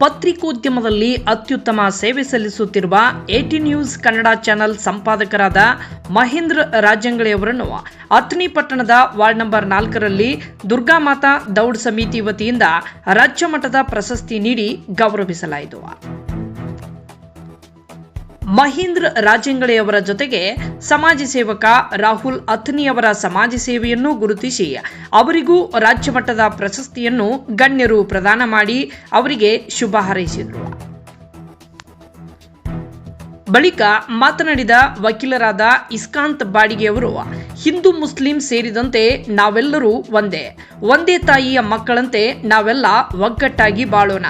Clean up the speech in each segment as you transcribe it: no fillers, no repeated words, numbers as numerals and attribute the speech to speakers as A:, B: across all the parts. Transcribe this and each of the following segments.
A: ಪತ್ರಿಕೋದ್ಯಮದಲ್ಲಿ ಅತ್ಯುತ್ತಮ ಸೇವೆ ಸಲ್ಲಿಸುತ್ತಿರುವ 18 ನ್ಯೂಸ್ ಕನ್ನಡ ಚಾನೆಲ್ ಸಂಪಾದಕರಾದ ಮಹೇಂದ್ರ ರಾಜಂಗಳಿಯವರನ್ನು ಅಥಣಿ ಪಟ್ಟಣದ ವಾರ್ಡ್ ನಂಬರ್ 4ರಲ್ಲಿ ದುರ್ಗಾಮಾತಾ ದೌಡ್ ಸಮಿತಿ ವತಿಯಿಂದ ರಾಜ್ಯ ಮಟ್ಟದ ಪ್ರಶಸ್ತಿ ನೀಡಿ ಗೌರವಿಸಲಾಯಿತು. ಮಹೇಂದ್ರ ರಾಜಂಗಳಿಯವರ ಜೊತೆಗೆ ಸಮಾಜ ಸೇವಕ ರಾಹುಲ್ ಅಥಣಿಯವರ ಸಮಾಜ ಸೇವೆಯನ್ನು ಗುರುತಿಸಿ ಅವರಿಗೂ ರಾಜ್ಯ ಮಟ್ಟದ ಪ್ರಶಸ್ತಿಯನ್ನು ಗಣ್ಯರು ಪ್ರದಾನ ಮಾಡಿ ಅವರಿಗೆ ಶುಭ ಹಾರೈಸಿದರು. ಬಳಿಕ ಮಾತನಾಡಿದ ವಕೀಲರಾದ ಇಸ್ಕಾಂತ್ ಬಾಡಿಗೆಯವರು, ಹಿಂದೂ ಮುಸ್ಲಿಂ ಸೇರಿದಂತೆ ನಾವೆಲ್ಲರೂ ಒಂದೇ ತಾಯಿಯ ಮಕ್ಕಳಂತೆ ನಾವೆಲ್ಲ ಒಗ್ಗಟ್ಟಾಗಿ ಬಾಳೋಣ,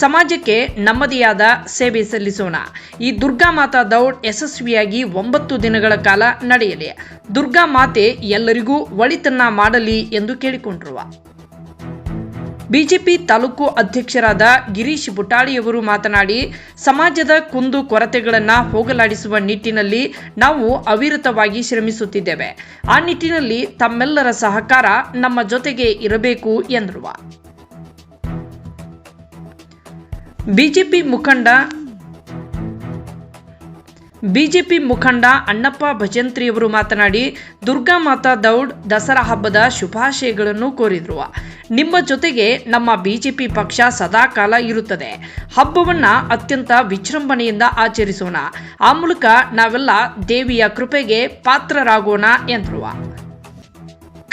A: ಸಮಾಜಕ್ಕೆ ನಮ್ಮದೇ ಆದ ಸೇವೆ ಸಲ್ಲಿಸೋಣ. ಈ ದುರ್ಗಾಮಾತಾ ದೌಡ್ ಯಶಸ್ವಿಯಾಗಿ 9 ದಿನಗಳ ಕಾಲ ನಡೆಯಲಿ. ದುರ್ಗಾ ಮಾತೆ ಎಲ್ಲರಿಗೂ ಒಳಿತನ್ನ ಮಾಡಲಿ ಎಂದು ಕೇಳಿಕೊಂಡರು. ಬಿಜೆಪಿ ತಾಲೂಕು ಅಧ್ಯಕ್ಷರಾದ ಗಿರೀಶ್ ಬುಟಾಳಿಯವರು ಮಾತನಾಡಿ, ಸಮಾಜದ ಕುಂದು ಕೊರತೆಗಳನ್ನು ಹೋಗಲಾಡಿಸುವ ನಿಟ್ಟಿನಲ್ಲಿ ನಾವು ಅವಿರತವಾಗಿ ಶ್ರಮಿಸುತ್ತಿದ್ದೇವೆ. ಆ ನಿಟ್ಟಿನಲ್ಲಿ ತಮ್ಮೆಲ್ಲರ ಸಹಕಾರ ನಮ್ಮ ಜೊತೆಗೆ ಇರಬೇಕು ಎಂದರು. ಬಿಜೆಪಿ ಮುಖಂಡ ಅಣ್ಣಪ್ಪ ಭಜಂತ್ರಿಯವರು ಮಾತನಾಡಿ, ದುರ್ಗಾಮಾತಾ ದೌಡ್ ದಸರಾ ಹಬ್ಬದ ಶುಭಾಶಯಗಳನ್ನು ಕೋರಿದರು. ನಿಮ್ಮ ಜೊತೆಗೆ ನಮ್ಮ ಬಿಜೆಪಿ ಪಕ್ಷ ಸದಾಕಾಲ ಇರುತ್ತದೆ. ಹಬ್ಬವನ್ನ ಅತ್ಯಂತ ವಿಜೃಂಭಣೆಯಿಂದ ಆಚರಿಸೋಣ. ಆ ಮೂಲಕ ನಾವೆಲ್ಲ ದೇವಿಯ ಕೃಪೆಗೆ ಪಾತ್ರರಾಗೋಣ ಎಂದರು.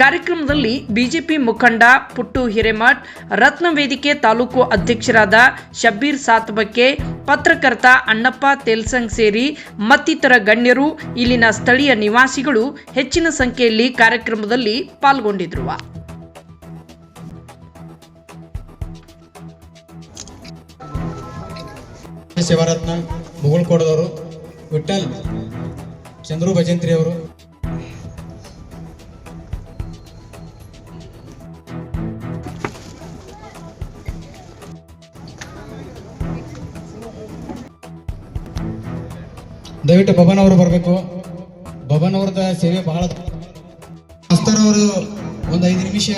A: ಕಾರ್ಯಕ್ರಮದಲ್ಲಿ ಬಿಜೆಪಿ ಮುಖಂಡ ಪುಟ್ಟು ಹಿರೇಮಠ್, ರತ್ನ ವೇದಿಕೆ ತಾಲೂಕು ಅಧ್ಯಕ್ಷರಾದ ಶಬ್ಬೀರ್ ಸಾತ್ಬಕ್ಕೆ, ಪತ್ರಕರ್ತ ಅಣ್ಣಪ್ಪ ತೇಲ್ಸಂಗ್ ಸೇರಿ ಮತ್ತಿತರ ಗಣ್ಯರು, ಇಲ್ಲಿನ ಸ್ಥಳೀಯ ನಿವಾಸಿಗಳು ಹೆಚ್ಚಿನ ಸಂಖ್ಯೆಯಲ್ಲಿ ಕಾರ್ಯಕ್ರಮದಲ್ಲಿ ಪಾಲ್ಗೊಂಡಿದ್ರು.
B: ಸೇವಾರತ್ನ ಮುಗುಳ್ಕೋಟದವರು, ವಿಠಲ್ ಚಂದ್ರು ಭಜಂತ್ರಿ ಅವರು, ದಯವಿಟ್ಟು ಬಬನ್ ಅವರು ಬರಬೇಕು. ಬಬನ್ ಅವರದ ಸೇವೆ ಬಹಳ. ಮಾಸ್ತರ್ ಅವರು ಒಂದು 5 ನಿಮಿಷ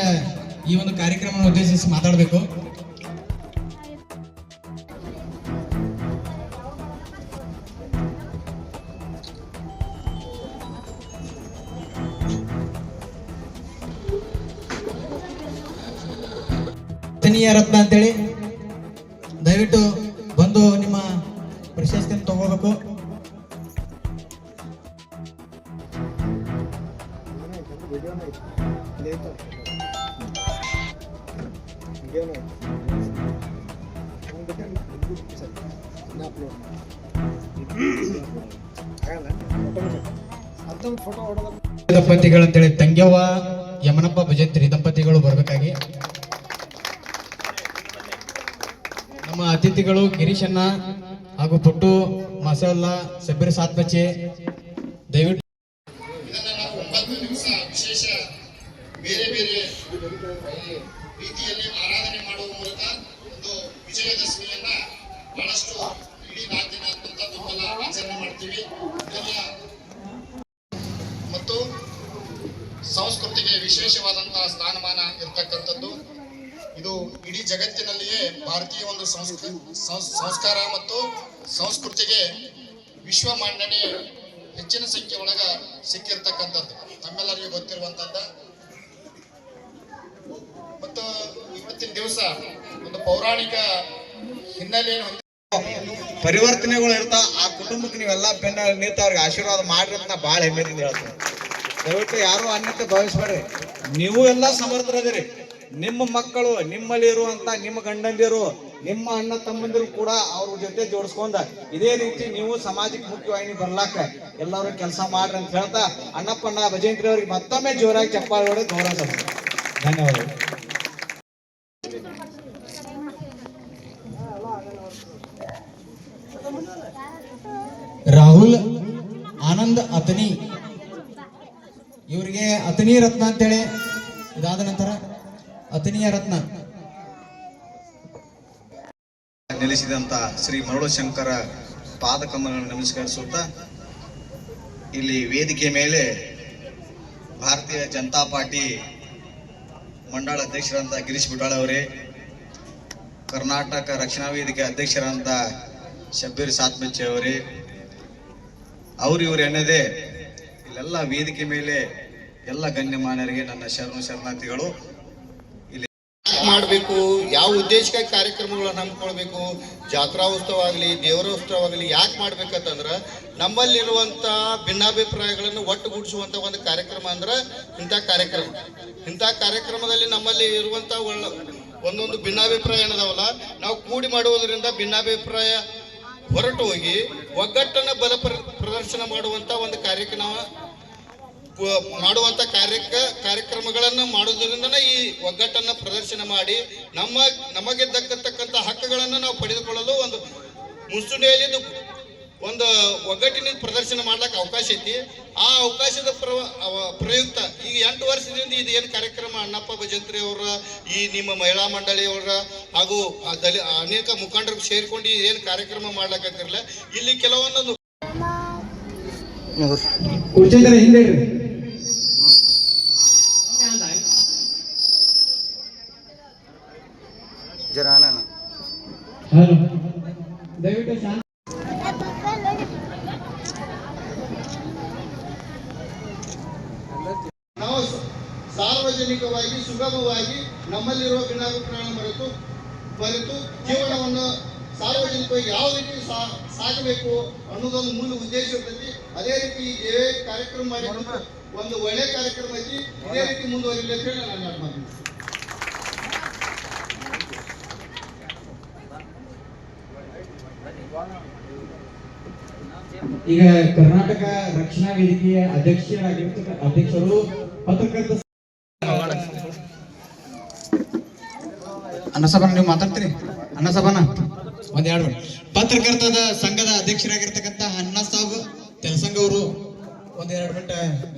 B: ಈ ಒಂದು ಕಾರ್ಯಕ್ರಮ ಉದ್ದೇಶಿಸಿ ಮಾತಾಡಬೇಕು. ಅಥಣಿಯ ರತ್ನ ಅಂತೇಳಿ ದಯವಿಟ್ಟು ಬಂದು ನಿಮ್ಮ ಪ್ರಶಸ್ತಿಯನ್ನು ತಗೋಬೇಕು. ದಂಪತಿಗಳಂತೇಳಿ ತಂಗ್ಯವ್ವ ಯಮನಪ್ಪ ಭಜಂತ್ರಿ ದಂಪತಿಗಳು ಬರಬೇಕಾಗಿ. ನಮ್ಮ ಅತಿಥಿಗಳು ಗಿರೀಶಣ್ಣ ಹಾಗೂ ಪುಟ್ಟು ಮಸವಲ್ಲ ಶಬ್ಬೀರ್ ಸಾತ್ಬಚ್ಚೆ, ದಯವಿಟ್ಟು
C: ಬೇರೆ ಬೇರೆ ರೀತಿಯಲ್ಲಿ ಆರಾಧನೆ ಮಾಡುವ ಮೂಲಕ ಒಂದು ವಿಜಯದಶಮಿಯನ್ನ ಬಹಳಷ್ಟು ಇಡೀ ರಾಜ್ಯದಾದ್ಯಂತ ತುಂಬಲ ಆಚರಣೆ ಮಾಡ್ತೀವಿ. ಮತ್ತು ಸಂಸ್ಕೃತಿಗೆ ವಿಶೇಷವಾದಂತಹ ಸ್ಥಾನಮಾನ ಇರತಕ್ಕಂಥದ್ದು. ಇದು ಇಡೀ ಜಗತ್ತಿನಲ್ಲಿಯೇ ಭಾರತೀಯ ಒಂದು ಸಂಸ್ಕಾರ ಮತ್ತು ಸಂಸ್ಕೃತಿಗೆ ವಿಶ್ವ ಮನ್ನಣೆ ಹೆಚ್ಚಿನ ಸಂಖ್ಯೆ ಒಳಗ ಸಿಕ್ಕಿರ್ತಕ್ಕಂಥದ್ದು ನಮ್ಮೆಲ್ಲರಿಗೂ ಗೊತ್ತಿರುವಂತದ್ದ. ಮತ್ತು ಇವತ್ತಿನ ದಿವಸ ಒಂದು ಪೌರಾಣಿಕ ಹಿನ್ನೆಲೆಯನ್ನು
B: ಪರಿವರ್ತನೆಗಳು ಇರ್ತಾ ಆ ಕುಟುಂಬಕ್ಕೆ ನೀವೆಲ್ಲ ಬೆನ್ನ ನಿಂತು ಅವ್ರಿಗೆ ಆಶೀರ್ವಾದ ಮಾಡ್ರಿ ಅಂತ ಭಾಳ ಹೆಮ್ಮೆಯಿಂದ ಹೇಳ್ತಾರೆ. ದಯವಿಟ್ಟು ಯಾರು ಅನ್ಯತೆ ಭಾವಿಸ್ಬೇಡ್ರಿ. ನೀವು ಎಲ್ಲ ಸಮರ್ಥರದಿರಿ. ನಿಮ್ಮ ಮಕ್ಕಳು, ನಿಮ್ಮಲ್ಲಿ ಇರುವಂತ ನಿಮ್ಮ ಗಂಡಂದಿರು, ನಿಮ್ಮ ಅಣ್ಣ ತಮ್ಮಂದಿರು ಕೂಡ ಅವ್ರ ಜೊತೆ ಜೋಡಿಸ್ಕೊಂಡ ಇದೇ ರೀತಿ ನೀವು ಸಮಾಜಕ್ಕೆ ಮುಖ್ಯವಾಗಿ ಬರ್ಲಾಕ ಎಲ್ಲರೂ ಕೆಲಸ ಮಾಡ್ರಿ ಅಂತ ಹೇಳ್ತಾ ಅಣ್ಣಪ್ಪಣ್ಣ ಭಜಂತ್ರಿ ಅವರಿಗೆ ಮತ್ತೊಮ್ಮೆ ಜೋರಾಗಿ ಚಪ್ಪಾಳೆ ಹೊಡೆದು ಗೌರವ. ಧನ್ಯವಾದಗಳು. ರಾಹುಲ್ ಆನಂದ್ ಅಥಣಿ ಇವರಿಗೆ ಅಥಣಿ ರತ್ನ ಅಂತೇಳಿ, ಇದಾದ ನಂತರ ಅಥಣಿಯ ರತ್ನ
D: ನೆಲೆಸಿದಂತ ಶ್ರೀ ಮರಳು ಶಂಕರ ಪಾದಕಮಲಗಳನ್ನು ನಮಸ್ಕರಿಸುತ್ತಾ ಇಲ್ಲಿ ವೇದಿಕೆ ಮೇಲೆ ಭಾರತೀಯ ಜನತಾ ಪಾರ್ಟಿ ಮಂಡಳ ಅಧ್ಯಕ್ಷರಾದ ಗಿರೀಶ್ ಬುಟಾಳ ಅವರೇ, ಕರ್ನಾಟಕ ರಕ್ಷಣಾ ವೇದಿಕೆ ಅಧ್ಯಕ್ಷರಾದಂಥ ಶಬ್ಬೀರ್ ಸಾತ್ಮಚ್ಚಿ ಅವರೇ, ಇವರು ಎನ್ನದೇ ಇಲ್ಲೆಲ್ಲ ವೇದಿಕೆ ಮೇಲೆ ಎಲ್ಲ ಗಣ್ಯಮಾನ್ಯರಿಗೆ ನನ್ನ ಶರಣಾರ್ಥಿಗಳು.
E: ಮಾಡಬೇಕು, ಯಾವ ಉದ್ದೇಶಕ್ಕಾಗಿ ಕಾರ್ಯಕ್ರಮಗಳನ್ನ ಹಮ್ಮಿಕೊಳ್ಬೇಕು, ಜಾತ್ರಾ ಉತ್ಸವ ಆಗಲಿ, ದೇವರ ಉತ್ಸವ ಆಗಲಿ, ಯಾಕೆ ಮಾಡ್ಬೇಕಂತಂದ್ರೆ ನಮ್ಮಲ್ಲಿರುವಂಥ ಭಿನ್ನಾಭಿಪ್ರಾಯಗಳನ್ನು ಒಟ್ಟುಗೂಡಿಸುವಂಥ ಒಂದು ಕಾರ್ಯಕ್ರಮ ಅಂದ್ರೆ ಇಂಥ ಕಾರ್ಯಕ್ರಮದಲ್ಲಿ ನಮ್ಮಲ್ಲಿ ಇರುವಂಥ ಒಂದೊಂದು ಭಿನ್ನಾಭಿಪ್ರಾಯ ಏನದಾವಲ್ಲ, ನಾವು ಕೂಡಿ ಮಾಡುವುದರಿಂದ ಭಿನ್ನಾಭಿಪ್ರಾಯ ಹೊರಟು ಹೋಗಿ ಒಗ್ಗಟ್ಟನ್ನು ಪ್ರದರ್ಶನ ಮಾಡುವಂಥ ಒಂದು ಕಾರ್ಯಕ್ರಮಗಳನ್ನು ಮಾಡೋದ್ರಿಂದ ಈ ಒಗ್ಗಟ್ಟನ್ನು ಪ್ರದರ್ಶನ ಮಾಡಿ ನಮಗೆ ದಕ್ಕತಕ್ಕಂಥ ಹಕ್ಕುಗಳನ್ನು ನಾವು ಪಡೆದುಕೊಳ್ಳಲು ಒಂದು ಮುನ್ಸೂಚನೆಯಲ್ಲಿ ಒಂದು ಒಗ್ಗಟ್ಟಿನ ಪ್ರದರ್ಶನ ಮಾಡ್ಲಿಕ್ಕೆ ಅವಕಾಶ ಐತಿ. ಆ ಅವಕಾಶದ ಪ್ರಯುಕ್ತ ಈಗ 8 ವರ್ಷದಿಂದ ಇದು ಏನು ಕಾರ್ಯಕ್ರಮ ಅಣ್ಣಪ್ಪ ಭಜಂತ್ರಿ ಅವರ, ಈ ನಿಮ್ಮ ಮಹಿಳಾ ಮಂಡಳಿಯವರ ಹಾಗೂ ಅನೇಕ ಮುಖಂಡರು ಸೇರ್ಕೊಂಡು ಏನು ಕಾರ್ಯಕ್ರಮ ಮಾಡ್ಲಿಕ್ಕಾಗಿರಲ್ಲ, ಇಲ್ಲಿ ಕೆಲವೊಂದೊಂದು
B: ಹಿಂದೆ ದಯವಿಟ್ಟು
E: ನಾವು ಸಾರ್ವಜನಿಕವಾಗಿ ಸುಗಮವಾಗಿ ನಮ್ಮಲ್ಲಿರುವ ಭಿನ್ನಾಭಿಪ್ರಾಯಗಳನ್ನು ಬರೆತು ಜೀವನವನ್ನು ಸಾರ್ವಜನಿಕವಾಗಿ ಯಾವ ರೀತಿ ಸಾಗಬೇಕು ಅನ್ನೋದೊಂದು ಮೂಲ ಉದ್ದೇಶ ಇರ್ತೈತಿ. ಅದೇ ರೀತಿ ಇದೇ ಕಾರ್ಯಕ್ರಮ ಮಾಡಿದ್ದು ಒಂದು ಒಳ್ಳೆ ಕಾರ್ಯಕ್ರಮ ಐತಿ. ಇದೇ ರೀತಿ ಮುಂದುವರಿಲಿ ಅಂತ ಹೇಳಿ ನಾನು ಮಾಡ್ತೀನಿ.
B: ಈಗ ಕರ್ನಾಟಕ ರಕ್ಷಣಾ ವೇದಿಕೆಯ ಅಧ್ಯಕ್ಷರು ಪತ್ರಕರ್ತ ಅನ್ನಸಭಾನ ನೀವು ಮಾತಾಡ್ತೀರಿ. ಅನ್ನಸಭಾನ ಒಂದೆರಡು ಪತ್ರಕರ್ತರ ಸಂಘದ ಅಧ್ಯಕ್ಷರಾಗಿರ್ತಕ್ಕಂಥ ಅಣ್ಣ ಸಾಬ್ ತೆಲಸಂಗ ಅವರು 1-2 ಮಿನಿಟ್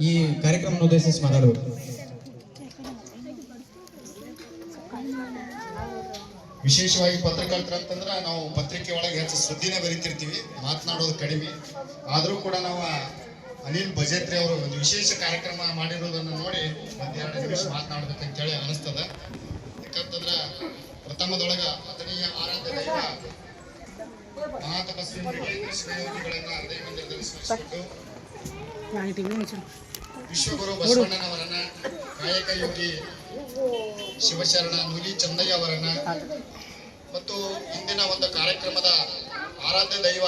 B: ಈ ಕಾರ್ಯಕ್ರಮ ಉದ್ದೇಶಿಸಿ ಮಾತಾಡಬೇಕು.
C: ವಿಶೇಷವಾಗಿ ಪತ್ರಕರ್ತರಂತಂದ್ರೆ ನಾವು ಪತ್ರಿಕೆ ಒಳಗೆ ಹೆಚ್ಚು ಸುದ್ದಿನೇ ಬರೀತಿರ್ತೀವಿ, ಮಾತನಾಡೋದು ಕಡಿಮೆ. ಆದರೂ ಕೂಡ ನಾವು ಅನಿಲ್ ಭಜಂತ್ರಿ ಅವರು ಒಂದು ವಿಶೇಷ ಕಾರ್ಯಕ್ರಮ ಮಾಡಿರೋದನ್ನು ನೋಡಿ 1-2 ನಿಮಿಷ ಮಾತನಾಡ್ಬೇಕಂತೇಳಿ ಅನಿಸ್ತದ. ಯಾಕಂತಂದ್ರೆ ಪ್ರಥಮದೊಳಗ ಅದನೀಯ ಆರಾಧ್ಯ ದೈವ ಮಹಾತಪಸ್ವಿ ಮೃಗೇಂದ್ರ ಶಿವಯೋಗಿಗಳನ್ನ ಹೃದಯ ಮಂದಿರದಲ್ಲಿ ಸ್ಮರಿಸಿಕೊಂಡು ವಿಶ್ವಗುರು ಬಸವಣ್ಣನವರನ್ನ, ಕಾಯಕ ಯೋಗಿ ಶಿವಶರಣ ನುಲಿ ಚಂದಯ್ಯ ಅವರನ್ನ ಮತ್ತು ಇಂದಿನ ಒಂದು ಕಾರ್ಯಕ್ರಮದ ಆರಾಧ್ಯ ದೈವ